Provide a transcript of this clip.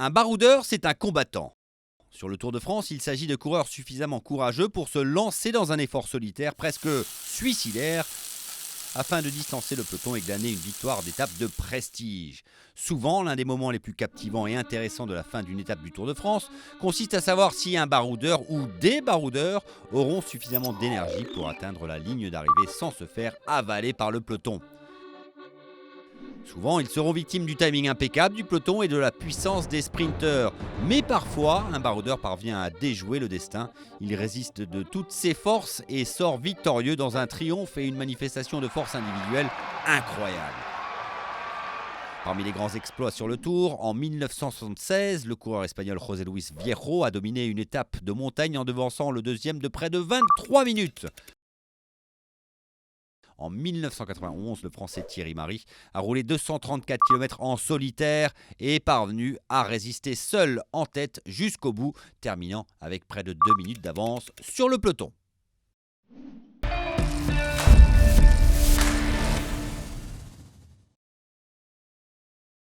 Un baroudeur, c'est un combattant. Sur le Tour de France, il s'agit de coureurs suffisamment courageux pour se lancer dans un effort solitaire presque suicidaire afin de distancer le peloton et glaner une victoire d'étape de prestige. Souvent, l'un des moments les plus captivants et intéressants de la fin d'une étape du Tour de France consiste à savoir si un baroudeur ou des baroudeurs auront suffisamment d'énergie pour atteindre la ligne d'arrivée sans se faire avaler par le peloton. Souvent, ils seront victimes du timing impeccable du peloton et de la puissance des sprinteurs. Mais parfois, un baroudeur parvient à déjouer le destin. Il résiste de toutes ses forces et sort victorieux dans un triomphe et une manifestation de force individuelle incroyable. Parmi les grands exploits sur le Tour, en 1976, le coureur espagnol José Luis Viejo a dominé une étape de montagne en devançant le deuxième de près de 23 minutes. En 1991, le Français Thierry Marix a roulé 234 km en solitaire et est parvenu à résister seul en tête jusqu'au bout, terminant avec près de 2 minutes d'avance sur le peloton.